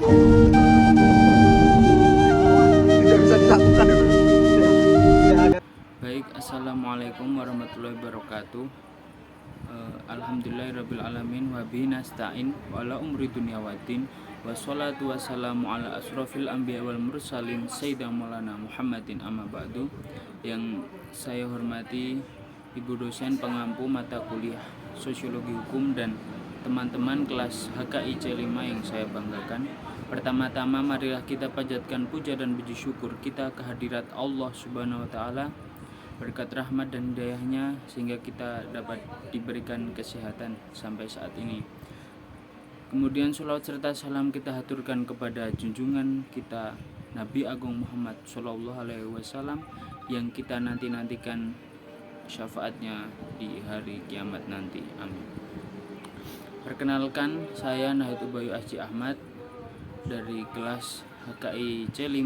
Tidak bisa dilakukan itu. Baik, assalamualaikum warahmatullahi wabarakatuh. Alhamdulillahirrabbilalamin wabihi nasta'in wala umri dunia waddin wassalatu wassalamu ala asrofil anbiya wal mursalin sayyidina maulana Muhammadin amma ba'du. Yang saya hormati Ibu dosen pengampu mata kuliah Sosiologi Hukum dan teman-teman kelas HKI C5 yang saya banggakan. Pertama-tama marilah kita panjatkan puja dan puji syukur kita kehadirat Allah Subhanahu wa taala, berkat rahmat dan hidayahnya sehingga kita dapat diberikan kesehatan sampai saat ini. Kemudian sholawat serta salam kita haturkan kepada junjungan kita Nabi Agung Muhammad SAW yang kita nantikan syafaatnya di hari kiamat nanti. Amin. Perkenalkan, saya Nahid Ubayu Asji Ahmad dari kelas HKI C5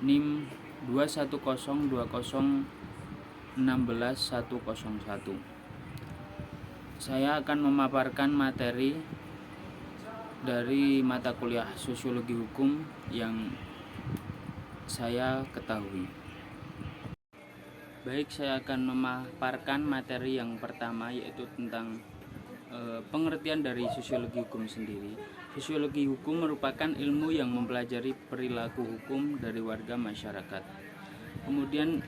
NIM 21020161101. Saya akan memaparkan materi dari mata kuliah Sosiologi Hukum yang saya ketahui. Baik, saya akan memaparkan materi yang pertama, yaitu tentang pengertian dari sosiologi hukum sendiri. Sosiologi hukum merupakan ilmu yang mempelajari perilaku hukum dari warga masyarakat. Kemudian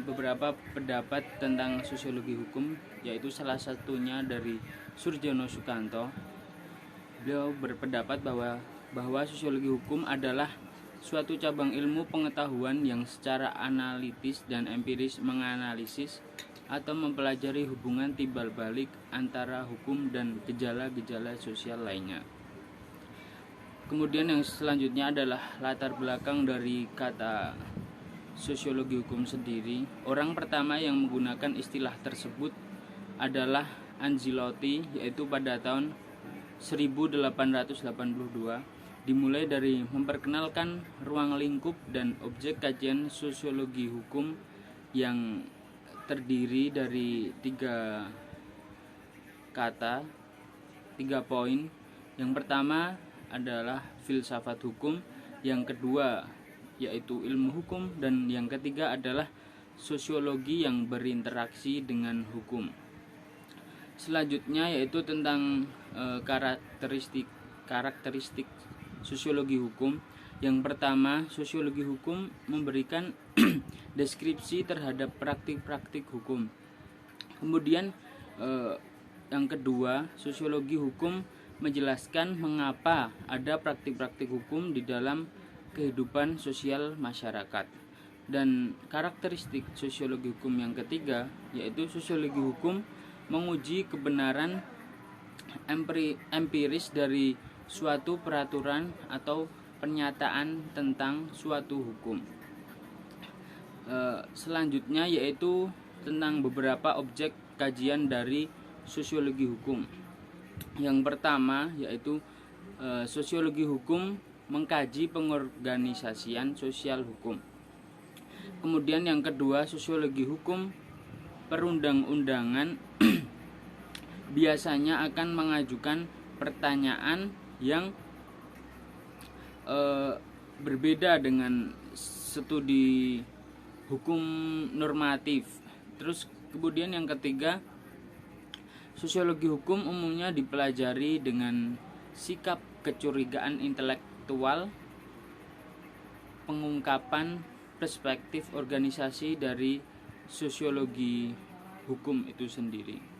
beberapa pendapat tentang sosiologi hukum, yaitu salah satunya dari Surjono Sukanto. Beliau berpendapat bahwa sosiologi hukum adalah suatu cabang ilmu pengetahuan yang secara analitis dan empiris menganalisis atau mempelajari hubungan timbal balik antara hukum dan gejala-gejala sosial lainnya. Kemudian yang selanjutnya adalah latar belakang dari kata sosiologi hukum sendiri. Orang pertama yang menggunakan istilah tersebut adalah Anzilotti, yaitu pada tahun 1882, dimulai dari memperkenalkan ruang lingkup dan objek kajian sosiologi hukum yang terdiri dari 3 poin. Yang pertama adalah filsafat hukum, yang kedua yaitu ilmu hukum, dan yang ketiga adalah sosiologi yang berinteraksi dengan hukum. Selanjutnya yaitu tentang karakteristik sosiologi hukum. Yang pertama, sosiologi hukum memberikan deskripsi terhadap praktik-praktik hukum. Kemudian yang kedua, sosiologi hukum menjelaskan mengapa ada praktik-praktik hukum di dalam kehidupan sosial masyarakat. Dan karakteristik sosiologi hukum yang ketiga, yaitu sosiologi hukum menguji kebenaran empiris dari suatu peraturan atau pernyataan tentang suatu hukum. Selanjutnya yaitu tentang beberapa objek kajian dari sosiologi hukum. Yang pertama yaitu sosiologi hukum mengkaji pengorganisasian sosial hukum. Kemudian yang kedua, sosiologi hukum perundang-undangan biasanya akan mengajukan pertanyaan yang berbeda dengan studi hukum normatif. Terus kemudian yang ketiga, sosiologi hukum umumnya dipelajari dengan sikap kecurigaan intelektual, pengungkapan perspektif organisasi dari sosiologi hukum itu sendiri.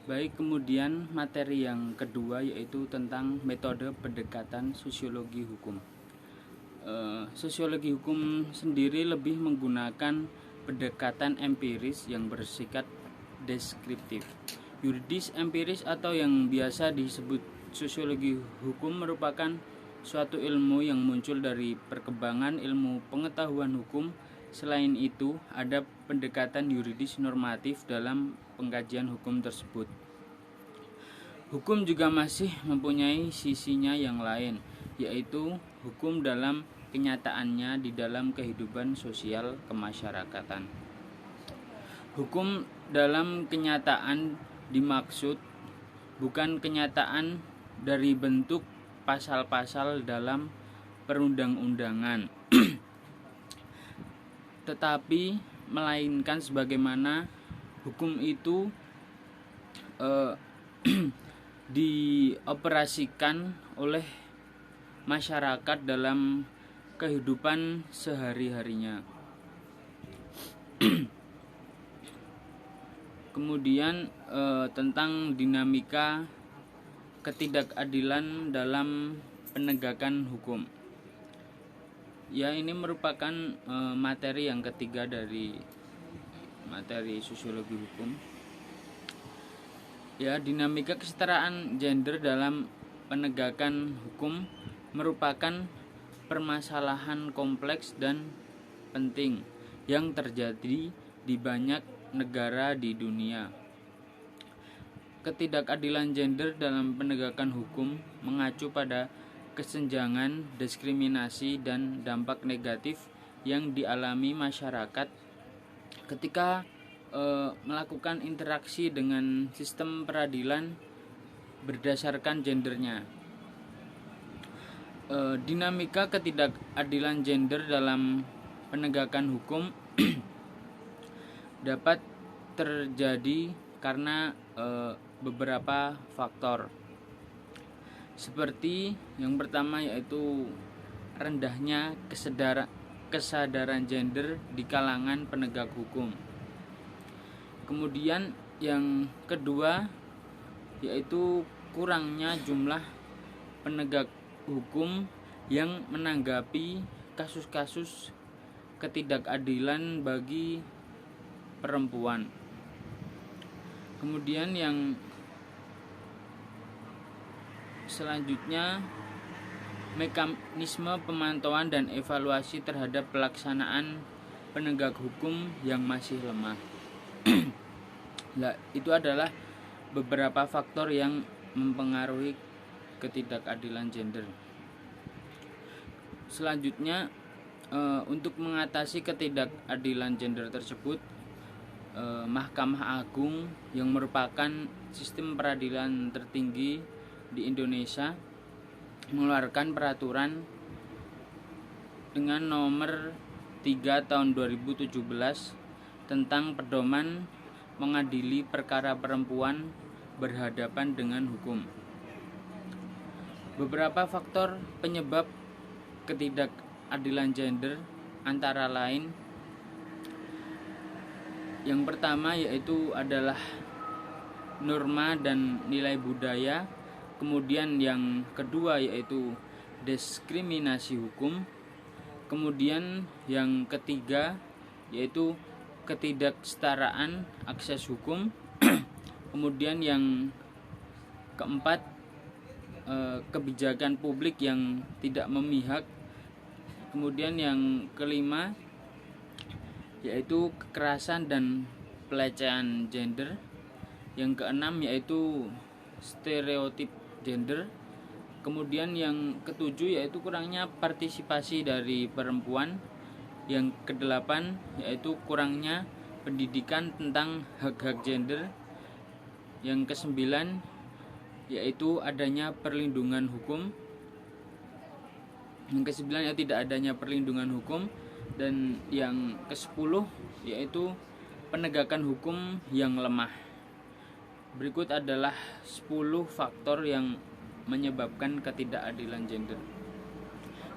Baik, kemudian materi yang kedua yaitu tentang metode pendekatan sosiologi hukum. Sosiologi hukum sendiri lebih menggunakan pendekatan empiris yang bersifat deskriptif. Yuridis empiris atau yang biasa disebut sosiologi hukum merupakan suatu ilmu yang muncul dari perkembangan ilmu pengetahuan hukum. Selain itu, ada pendekatan yuridis normatif dalam pengkajian hukum tersebut. Hukum juga masih mempunyai sisinya yang lain, yaitu hukum dalam kenyataannya di dalam kehidupan sosial kemasyarakatan. Hukum dalam kenyataan dimaksud bukan kenyataan dari bentuk pasal-pasal dalam perundang-undangan, tetapi melainkan sebagaimana hukum itu dioperasikan oleh masyarakat dalam kehidupan sehari-harinya. Kemudian tentang dinamika ketidakadilan dalam penegakan hukum. Ya, ini merupakan materi yang ketiga dari materi sosiologi hukum. Ya, dinamika kesetaraan gender dalam penegakan hukum merupakan permasalahan kompleks dan penting yang terjadi di banyak negara di dunia. Ketidakadilan gender dalam penegakan hukum mengacu pada kesenjangan, diskriminasi, dan dampak negatif yang dialami masyarakat ketika melakukan interaksi dengan sistem peradilan berdasarkan gendernya. Dinamika ketidakadilan gender dalam penegakan hukum dapat terjadi karena beberapa faktor. Seperti yang pertama yaitu rendahnya kesadaran gender di kalangan penegak hukum. Kemudian yang kedua yaitu kurangnya jumlah penegak hukum yang menanggapi kasus-kasus ketidakadilan bagi perempuan. Kemudian yang selanjutnya, mekanisme pemantauan dan evaluasi terhadap pelaksanaan penegak hukum yang masih lemah. Nah, itu adalah beberapa faktor yang mempengaruhi ketidakadilan gender. Selanjutnya, untuk mengatasi ketidakadilan gender tersebut, Mahkamah Agung yang merupakan sistem peradilan tertinggi di Indonesia mengeluarkan peraturan dengan nomor 3 tahun 2017 tentang pedoman mengadili perkara perempuan berhadapan dengan hukum. Beberapa faktor penyebab ketidakadilan gender antara lain, yang pertama yaitu adalah norma dan nilai budaya. Kemudian yang kedua yaitu diskriminasi hukum. Kemudian yang ketiga yaitu ketidaksetaraan akses hukum. Kemudian yang keempat, kebijakan publik yang tidak memihak. Kemudian yang kelima yaitu kekerasan dan pelecehan gender. Yang keenam yaitu stereotip gender. Kemudian yang ketujuh yaitu kurangnya partisipasi dari perempuan. Yang kedelapan yaitu kurangnya pendidikan tentang hak-hak gender. Yang kesembilan yaitu adanya perlindungan hukum. Yang kesembilan yaitu tidak adanya perlindungan hukum. Dan yang ke-10 yaitu penegakan hukum yang lemah. Berikut adalah 10 faktor yang menyebabkan ketidakadilan gender.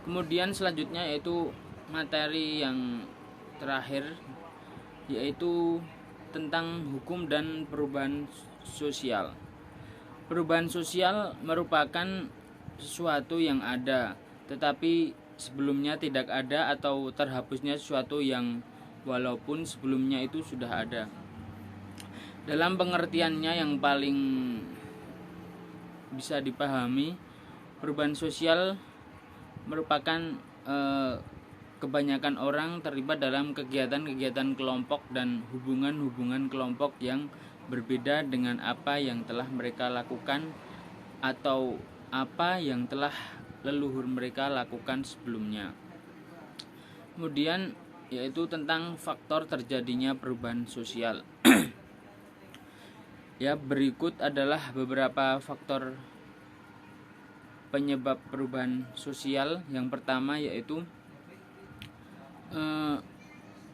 Kemudian selanjutnya yaitu materi yang terakhir, yaitu tentang hukum dan perubahan sosial. Perubahan sosial merupakan sesuatu yang ada, tetapi sebelumnya tidak ada, atau terhapusnya sesuatu yang walaupun sebelumnya itu sudah ada. Dalam pengertiannya yang paling bisa dipahami, perubahan sosial merupakan kebanyakan orang terlibat dalam kegiatan-kegiatan kelompok dan hubungan-hubungan kelompok yang berbeda dengan apa yang telah mereka lakukan atau apa yang telah leluhur mereka lakukan sebelumnya. Kemudian yaitu tentang faktor terjadinya perubahan sosial. Ya, berikut adalah beberapa faktor penyebab perubahan sosial. Yang pertama yaitu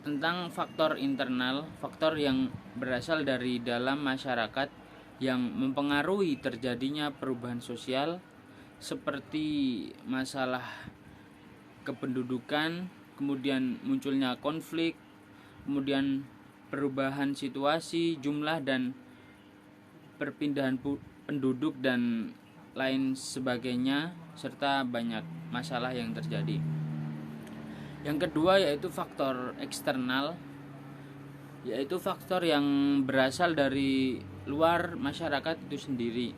tentang faktor internal, faktor yang berasal dari dalam masyarakat yang mempengaruhi terjadinya perubahan sosial, seperti masalah kependudukan, kemudian munculnya konflik, kemudian perubahan situasi, jumlah dan perpindahan penduduk dan lain sebagainya, serta banyak masalah yang terjadi. Yang kedua yaitu faktor eksternal, yaitu faktor yang berasal dari luar masyarakat itu sendiri,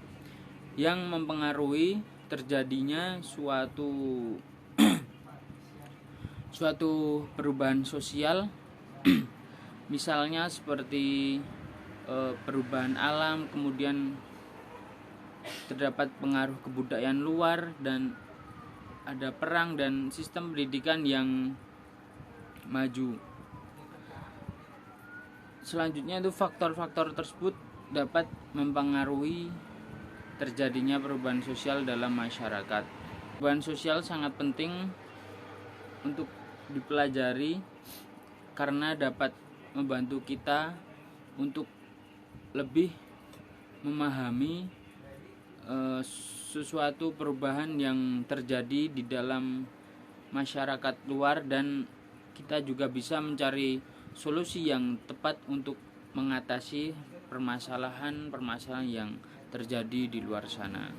yang mempengaruhi terjadinya suatu perubahan sosial. Misalnya seperti perubahan alam, kemudian terdapat pengaruh kebudayaan luar, dan ada perang dan sistem pendidikan yang maju. Selanjutnya itu faktor-faktor tersebut dapat mempengaruhi terjadinya perubahan sosial dalam masyarakat. Perubahan sosial sangat penting untuk dipelajari karena dapat membantu kita untuk lebih memahami sesuatu perubahan yang terjadi di dalam masyarakat luar, dan kita juga bisa mencari solusi yang tepat untuk mengatasi permasalahan yang terjadi di luar sana.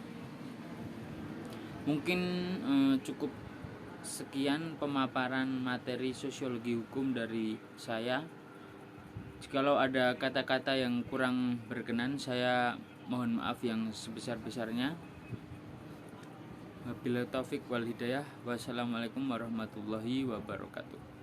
Mungkin cukup sekian pemaparan materi sosiologi hukum dari saya. Jikalau ada kata-kata yang kurang berkenan, saya mohon maaf yang sebesar-besarnya. Wabillahi taufik wal hidayah. Wassalamualaikum warahmatullahi wabarakatuh.